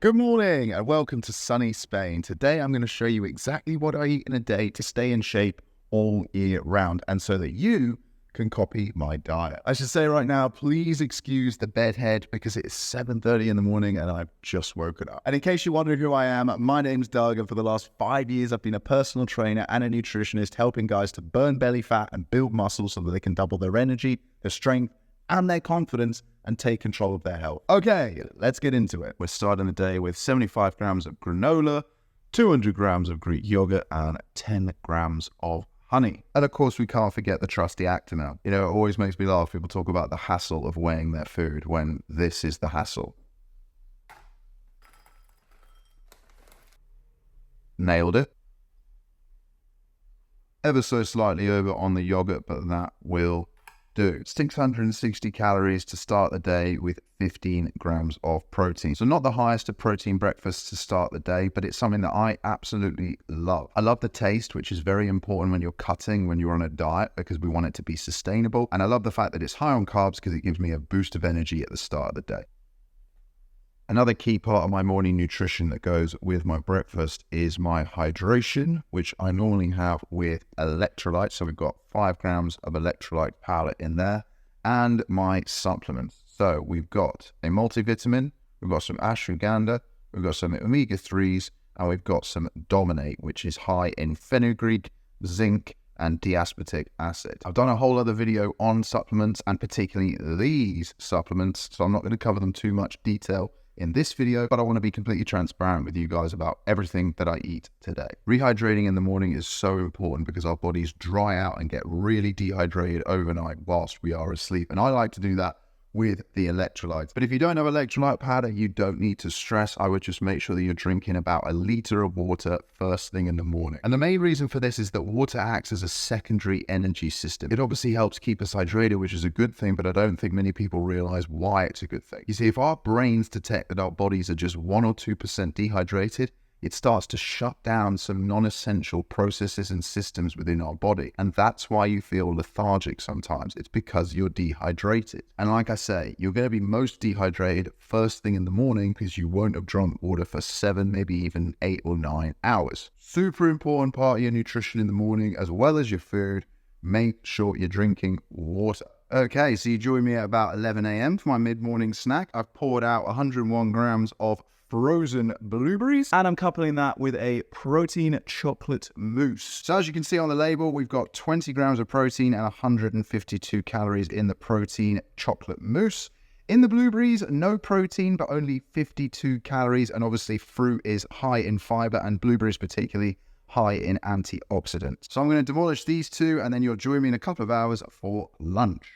Good morning and welcome to sunny Spain. Today I'm going to show you exactly what I eat in a day to stay in shape all year round and so that you can copy my diet. I should say right now, please excuse the bedhead because it is 7:30 in the morning and I've just woken up. And in case you're wondering who I am, my name's Doug and for the last 5 years I've been a personal trainer and a nutritionist helping guys to burn belly fat and build muscle so that they can double their energy, their strength, and their confidence and take control of their health. Okay, let's get into it. We're starting the day with 75 grams of granola, 200 grams of Greek yogurt, and 10 grams of honey. And of course, we can't forget the trusty Actimel. You know, it always makes me laugh. People talk about the hassle of weighing their food when this is the hassle. Nailed it. Ever so slightly over on the yogurt, but that will do. 660 calories to start the day with 15 grams of protein. So not the highest of protein breakfast to start the day, but it's something that I absolutely love. I love the taste, which is very important when you're cutting, when you're on a diet, because we want it to be sustainable. And I love the fact that it's high on carbs because it gives me a boost of energy at the start of the day. Another key part of my morning nutrition that goes with my breakfast is my hydration, which I normally have with electrolytes. So we've got 5 grams of electrolyte powder in there and my supplements. So we've got a multivitamin, we've got some ashwagandha, we've got some omega-3s, and we've got some Dominate, which is high in fenugreek, zinc, and D-aspartic acid. I've done a whole other video on supplements and particularly these supplements, so I'm not going to cover them too much detail in this video, but I want to be completely transparent with you guys about everything that I eat today. Rehydrating in the morning is so important because our bodies dry out and get really dehydrated overnight whilst we are asleep. And I like to do that with the electrolytes. But if you don't have electrolyte powder, you don't need to stress. I would just make sure that you're drinking about a liter of water first thing in the morning. And the main reason for this is that water acts as a secondary energy system. It obviously helps keep us hydrated, which is a good thing, but I don't think many people realize why it's a good thing. You see, if our brains detect that our bodies are just 1 or 2% dehydrated, it starts to shut down some non-essential processes and systems within our body. And that's why you feel lethargic sometimes. It's because you're dehydrated. And like I say, you're going to be most dehydrated first thing in the morning because you won't have drunk water for 7, maybe even 8 or 9 hours. Super important part of your nutrition in the morning, as well as your food. Make sure you're drinking water. Okay, so you join me at about 11 a.m. for my mid-morning snack. I've poured out 101 grams of frozen blueberries, and I'm coupling that with a protein chocolate mousse. So as you can see on the label, we've got 20 grams of protein and 152 calories in the protein chocolate mousse. In the blueberries, no protein, but only 52 calories, and obviously fruit is high in fiber, and blueberries particularly high in antioxidants. So I'm going to demolish these two, and then you'll join me in a couple of hours for lunch.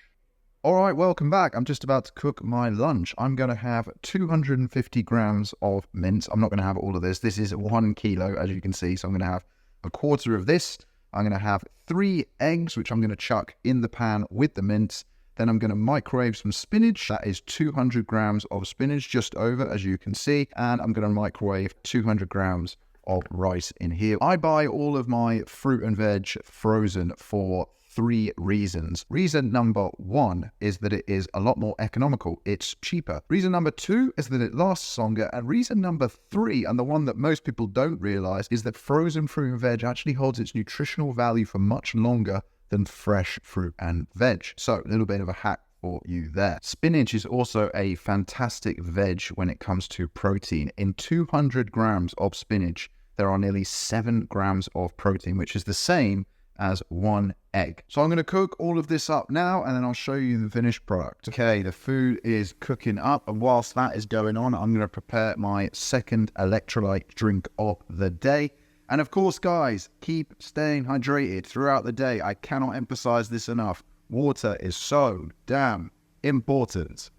All right, welcome back. I'm just about to cook my lunch. I'm going to have 250 grams of mince. I'm not going to have all of this. This is 1 kilo, as you can see. So I'm going to have a quarter of this. I'm going to have 3 eggs, which I'm going to chuck in the pan with the mince. Then I'm going to microwave some spinach. That is 200 grams of spinach, just over, as you can see. And I'm going to microwave 200 grams of rice in here. I buy all of my fruit and veg frozen for 3 reasons. Reason number 1 is that it is a lot more economical. It's cheaper. Reason number 2 is that it lasts longer. And reason number 3, and the one that most people don't realize, is that frozen fruit and veg actually holds its nutritional value for much longer than fresh fruit and veg. So a little bit of a hack for you there. Spinach is also a fantastic veg when it comes to protein. In 200 grams of spinach, there are nearly 7 grams of protein, which is the same as 1 egg. So I'm going to cook all of this up now and then I'll show you the finished product. Okay, the food is cooking up, and whilst that is going on, I'm going to prepare my second electrolyte drink of the day. And of course, guys, keep staying hydrated throughout the day. I cannot emphasize this enough. Water is so damn important.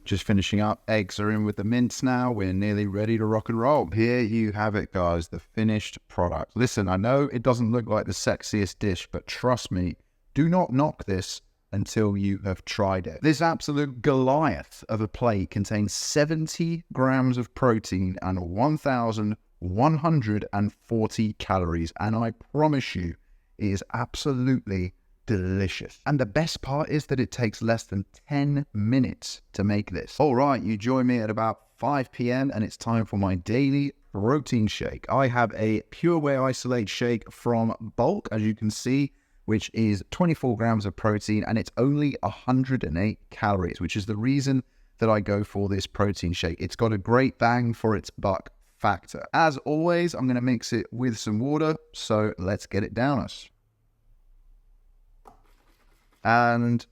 Just finishing up, eggs are in with the mince now. We're nearly ready to rock and roll. Here you have it, guys, the finished product. Listen, I know it doesn't look like the sexiest dish, but trust me, do not knock this until you have tried it. This absolute Goliath of a plate contains 70 grams of protein and 1,140 calories. And I promise you, it is absolutely delicious. And the best part is that it takes less than 10 minutes to make this. All right, you join me at about 5 p.m. and it's time for my daily protein shake. I have a Pure Whey Isolate shake from Bulk, as you can see, which is 24 grams of protein, and it's only 108 calories, which is the reason that I go for this protein shake. It's got a great bang for its buck factor. As always, I'm going to mix it with some water, so let's get it down us. And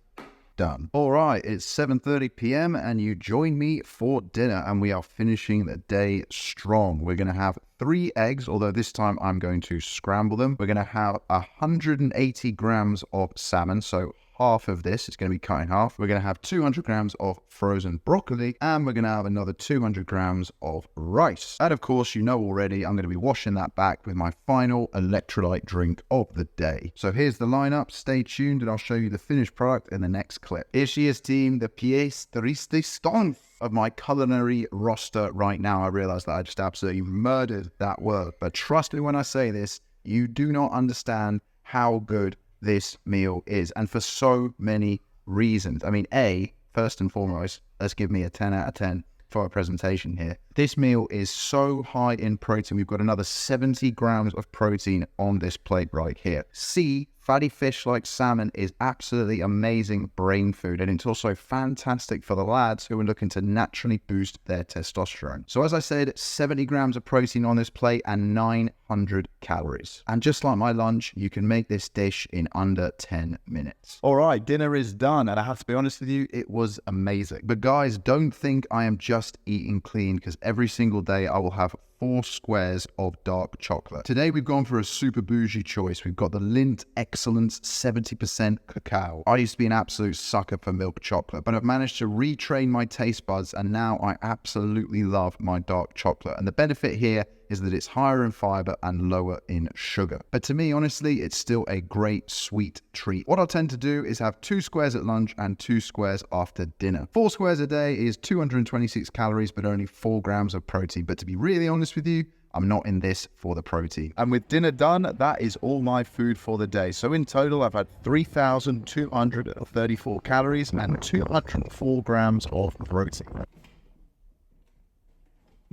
done. All right, it's 7:30 p.m. and you join me for dinner, and we are finishing the day strong. We're going to have 3 eggs, although this time I'm going to scramble them. We're going to have 180 grams of salmon, so half of this is going to be cut in half. We're going to have 200 grams of frozen broccoli, and we're going to have another 200 grams of rice. And of course, you know already, I'm going to be washing that back with my final electrolyte drink of the day. So here's the lineup. Stay tuned and I'll show you the finished product in the next clip. Here she is, team, the pièce de résistance of my culinary roster right now. I realize that I just absolutely murdered that word, but trust me when I say this, you do not understand how good this meal is, and for so many reasons. I mean, first and foremost, let's give me a 10 out of 10 for our presentation here. This meal is so high in protein. We've got another 70 grams of protein on this plate right here. C, fatty fish like salmon is absolutely amazing brain food, and it's also fantastic for the lads who are looking to naturally boost their testosterone. So as I said, 70 grams of protein on this plate and 900 calories. And just like my lunch, you can make this dish in under 10 minutes. All right, dinner is done, and I have to be honest with you, it was amazing. But guys, don't think I am just eating clean, because every single day I will have 4 squares of dark chocolate. Today we've gone for a super bougie choice. We've got the Lindt Excellence 70% cacao. I used to be an absolute sucker for milk chocolate, but I've managed to retrain my taste buds, and now I absolutely love my dark chocolate. And the benefit here is that it's higher in fiber and lower in sugar. But to me, honestly, it's still a great sweet treat. What I tend to do is have 2 squares at lunch and 2 squares after dinner. 4 squares a day is 226 calories, but only 4 grams of protein. But to be really honest with you, I'm not in this for the protein. And with dinner done, that is all my food for the day. So in total, I've had 3,234 calories and 204 grams of protein.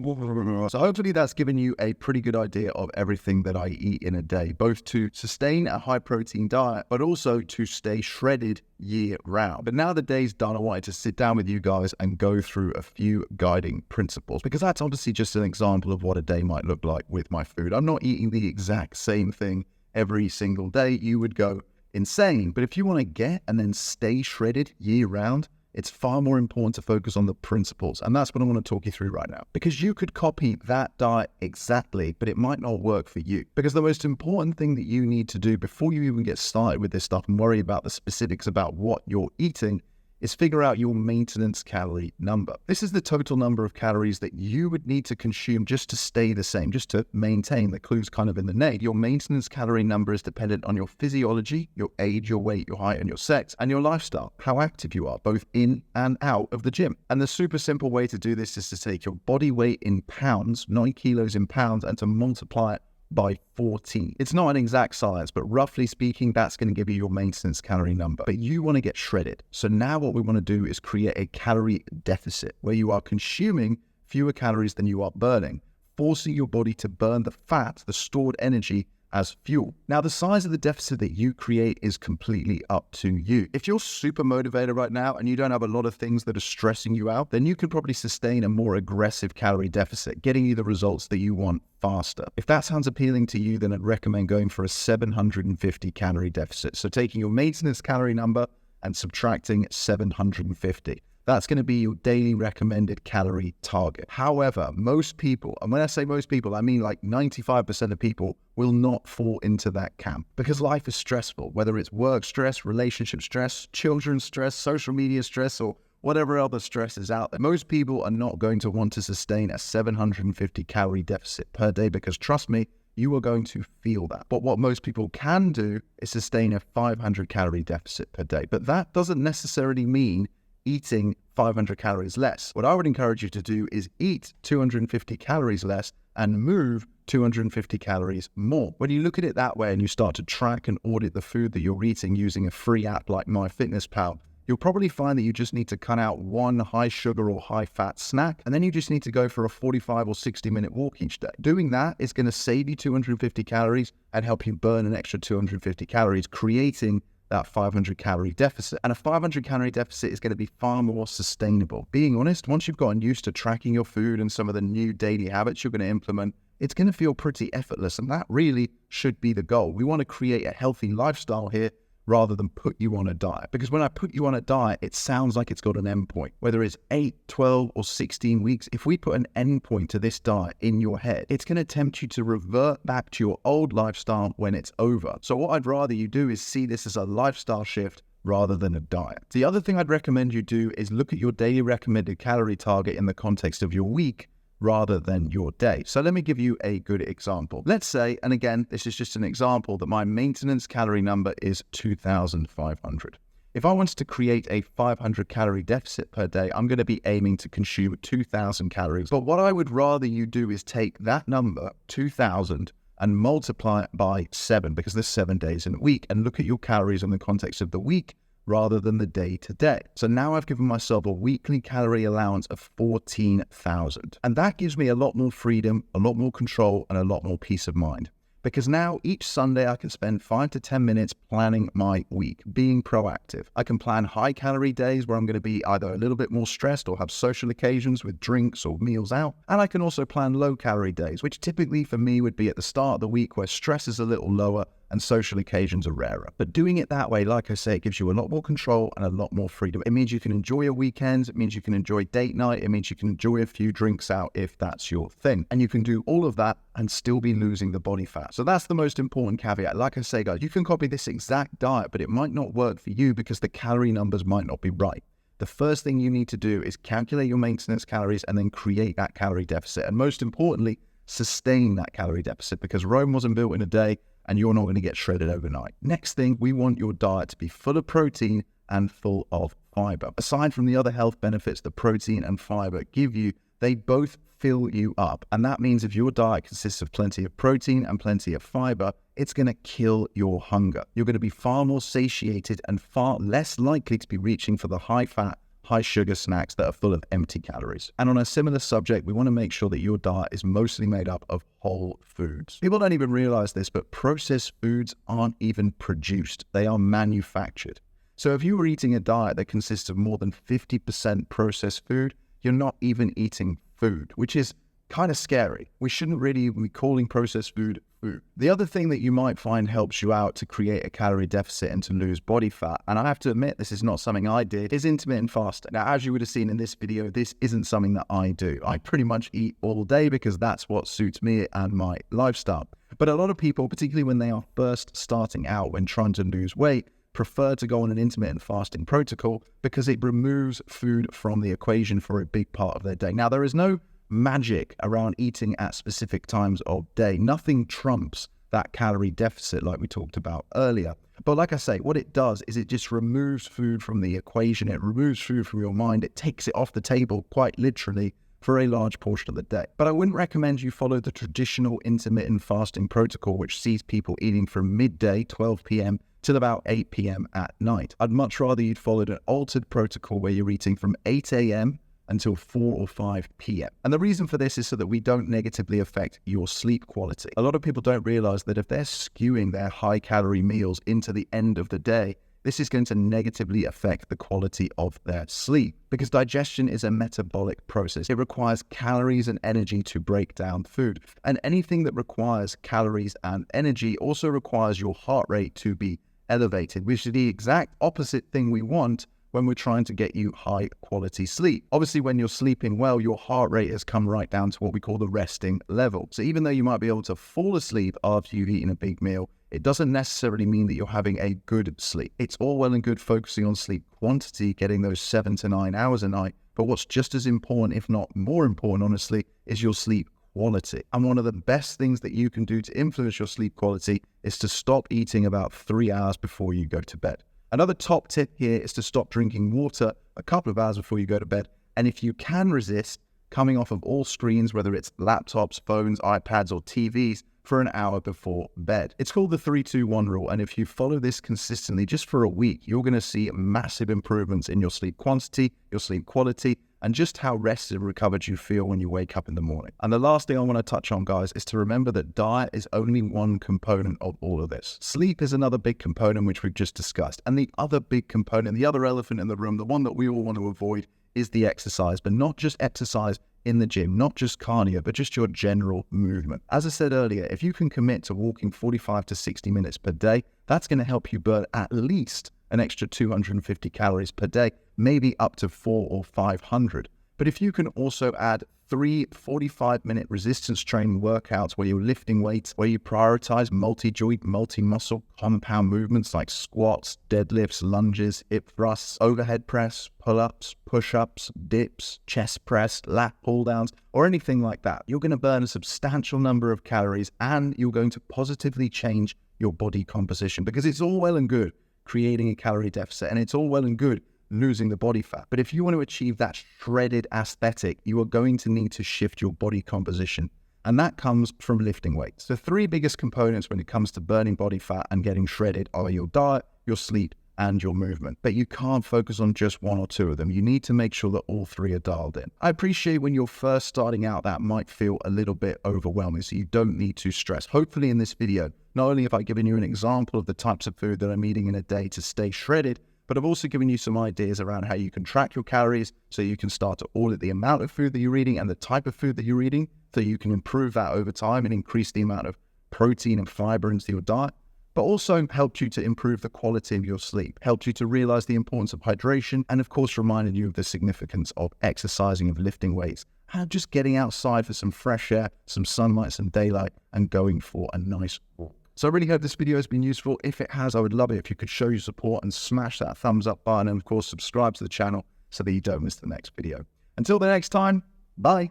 So hopefully that's given you a pretty good idea of everything that I eat in a day, both to sustain a high protein diet, but also to stay shredded year round. But now the day's done, I wanted to sit down with you guys and go through a few guiding principles, because that's obviously just an example of what a day might look like with my food. I'm not eating the exact same thing every single day. You would go insane. But if you want to get and then stay shredded year round, it's far more important to focus on the principles. And that's what I want to talk you through right now. Because you could copy that diet exactly, but it might not work for you. Because the most important thing that you need to do before you even get started with this stuff and worry about the specifics about what you're eating is figure out your maintenance calorie number. This is the total number of calories that you would need to consume just to stay the same, just to maintain. The clue's kind of in the name. Your maintenance calorie number is dependent on your physiology, your age, your weight, your height, and your sex, and your lifestyle, how active you are, both in and out of the gym. And the super simple way to do this is to take your body weight in pounds, 9 kilos in pounds, and to multiply it by 14. It's not an exact science, but roughly speaking, that's going to give you your maintenance calorie number. But you want to get shredded. So now what we want to do is create a calorie deficit where you are consuming fewer calories than you are burning, forcing your body to burn the fat, the stored energy, as fuel. Now, the size of the deficit that you create is completely up to you. If you're super motivated right now and you don't have a lot of things that are stressing you out, then you can probably sustain a more aggressive calorie deficit, getting you the results that you want faster. If that sounds appealing to you, then I'd recommend going for a 750 calorie deficit. So taking your maintenance calorie number and subtracting 750. That's going to be your daily recommended calorie target. However, most people, and when I say most people, I mean like 95% of people will not fall into that camp because life is stressful, whether it's work stress, relationship stress, children stress, social media stress, or whatever other stress is out there. Most people are not going to want to sustain a 750 calorie deficit per day because trust me, you are going to feel that. But what most people can do is sustain a 500 calorie deficit per day. But that doesn't necessarily mean eating 500 calories less. What I would encourage you to do is eat 250 calories less and move 250 calories more. When you look at it that way and you start to track and audit the food that you're eating using a free app like MyFitnessPal, you'll probably find that you just need to cut out one high sugar or high fat snack, and then you just need to go for a 45 or 60 minute walk each day. Doing that is going to save you 250 calories and help you burn an extra 250 calories, creating that 500 calorie deficit. And a 500 calorie deficit is going to be far more sustainable. Being honest, once you've gotten used to tracking your food and some of the new daily habits you're going to implement, it's going to feel pretty effortless. And that really should be the goal. We want to create a healthy lifestyle here rather than put you on a diet. Because when I put you on a diet, it sounds like it's got an endpoint. Whether it's 8, 12, or 16 weeks, if we put an endpoint to this diet in your head, it's going to tempt you to revert back to your old lifestyle when it's over. So what I'd rather you do is see this as a lifestyle shift rather than a diet. The other thing I'd recommend you do is look at your daily recommended calorie target in the context of your week rather than your day. So let me give you a good example. Let's say, and again, this is just an example, that my maintenance calorie number is 2,500. If I wanted to create a 500 calorie deficit per day, I'm going to be aiming to consume 2,000 calories. But what I would rather you do is take that number, 2,000, and multiply it by 7, because there's 7 days in a week, and look at your calories in the context of the week rather than the day to day. So now I've given myself a weekly calorie allowance of 14,000. And that gives me a lot more freedom, a lot more control, and a lot more peace of mind. Because now each Sunday I can spend 5 to 10 minutes planning my week, being proactive. I can plan high calorie days where I'm going to be either a little bit more stressed or have social occasions with drinks or meals out. And I can also plan low calorie days, which typically for me would be at the start of the week where stress is a little lower and social occasions are rarer. But doing it that way, like I say, it gives you a lot more control and a lot more freedom. It means you can enjoy your weekends. It means you can enjoy date night. It means you can enjoy a few drinks out if that's your thing. And you can do all of that and still be losing the body fat. So that's the most important caveat. Like I say, guys, you can copy this exact diet, but it might not work for you because the calorie numbers might not be right. The first thing you need to do is calculate your maintenance calories and then create that calorie deficit. And most importantly, sustain that calorie deficit, because Rome wasn't built in a day and you're not going to get shredded overnight. Next thing, we want your diet to be full of protein and full of fiber. Aside from the other health benefits that protein and fiber give you, they both fill you up. And that means if your diet consists of plenty of protein and plenty of fiber, it's going to kill your hunger. You're going to be far more satiated and far less likely to be reaching for the high fat, high sugar snacks that are full of empty calories. And on a similar subject, we want to make sure that your diet is mostly made up of whole foods. People don't even realize this, but processed foods aren't even produced. They are manufactured. So if you were eating a diet that consists of more than 50% processed food, you're not even eating food, which is kind of scary. We shouldn't really even be calling processed food food. The other thing that you might find helps you out to create a calorie deficit and to lose body fat, and I have to admit this is not something I did, is intermittent fasting. Now, as you would have seen in this video, this isn't something that I do. I pretty much eat all day because that's what suits me and my lifestyle. But a lot of people, particularly when they are first starting out when trying to lose weight, prefer to go on an intermittent fasting protocol because it removes food from the equation for a big part of their day. Now, there is no magic around eating at specific times of day. Nothing trumps that calorie deficit like we talked about earlier. But like I say, what it does is it just removes food from the equation. It removes food from your mind. It takes it off the table quite literally for a large portion of the day. But I wouldn't recommend you follow the traditional intermittent fasting protocol, which sees people eating from midday, 12 p.m. till about 8 p.m. at night. I'd much rather you'd followed an altered protocol where you're eating from 8 a.m. until 4 or 5 p.m. And the reason for this is so that we don't negatively affect your sleep quality. A lot of people don't realize that if they're skewing their high calorie meals into the end of the day, this is going to negatively affect the quality of their sleep, because digestion is a metabolic process. It requires calories and energy to break down food. And anything that requires calories and energy also requires your heart rate to be elevated, which is the exact opposite thing we want when we're trying to get you high quality sleep. Obviously, when you're sleeping well, your heart rate has come right down to what we call the resting level. So even though you might be able to fall asleep after you've eaten a big meal, it doesn't necessarily mean that you're having a good sleep. It's all well and good focusing on sleep quantity, getting those 7 to 9 hours a night. But what's just as important, if not more important, honestly, is your sleep quality. And one of the best things that you can do to influence your sleep quality is to stop eating about 3 hours before you go to bed. Another top tip here is to stop drinking water a couple of hours before you go to bed. And if you can resist, coming off of all screens, whether it's laptops, phones, iPads, or TVs, for an hour before bed. It's called the 3-2-1 rule. And if you follow this consistently just for a week, you're going to see massive improvements in your sleep quantity, your sleep quality, and just how rested and recovered you feel when you wake up in the morning. And the last thing I want to touch on, guys, is to remember that diet is only one component of all of this. Sleep is another big component, which we've just discussed. And the other big component, the other elephant in the room, the one that we all want to avoid, is the exercise, but not just exercise in the gym, not just cardio, but just your general movement. As I said earlier, if you can commit to walking 45 to 60 minutes per day, that's going to help you burn at least an extra 250 calories per day, maybe up to 400 or 500. But if you can also add 3 45-minute resistance training workouts where you're lifting weights, where you prioritize multi-joint, multi-muscle compound movements like squats, deadlifts, lunges, hip thrusts, overhead press, pull-ups, push-ups, dips, chest press, lat pull-downs, or anything like that, you're going to burn a substantial number of calories and you're going to positively change your body composition, because it's all well and good creating a calorie deficit and it's all well and good losing the body fat. But if you want to achieve that shredded aesthetic, you are going to need to shift your body composition. And that comes from lifting weights. The 3 biggest components when it comes to burning body fat and getting shredded are your diet, your sleep, and your movement. But you can't focus on just 1 or 2 of them. You need to make sure that all 3 are dialed in. I appreciate when you're first starting out, that might feel a little bit overwhelming, so you don't need to stress. Hopefully in this video, not only have I given you an example of the types of food that I'm eating in a day to stay shredded, but I've also given you some ideas around how you can track your calories so you can start to audit the amount of food that you're eating and the type of food that you're eating so you can improve that over time and increase the amount of protein and fiber into your diet, but also helped you to improve the quality of your sleep, helped you to realize the importance of hydration, and of course reminded you of the significance of exercising, of lifting weights, and just getting outside for some fresh air, some sunlight, some daylight, and going for a nice walk. So I really hope this video has been useful. If it has, I would love it if you could show your support and smash that thumbs up button, and of course subscribe to the channel so that you don't miss the next video. Until the next time, bye.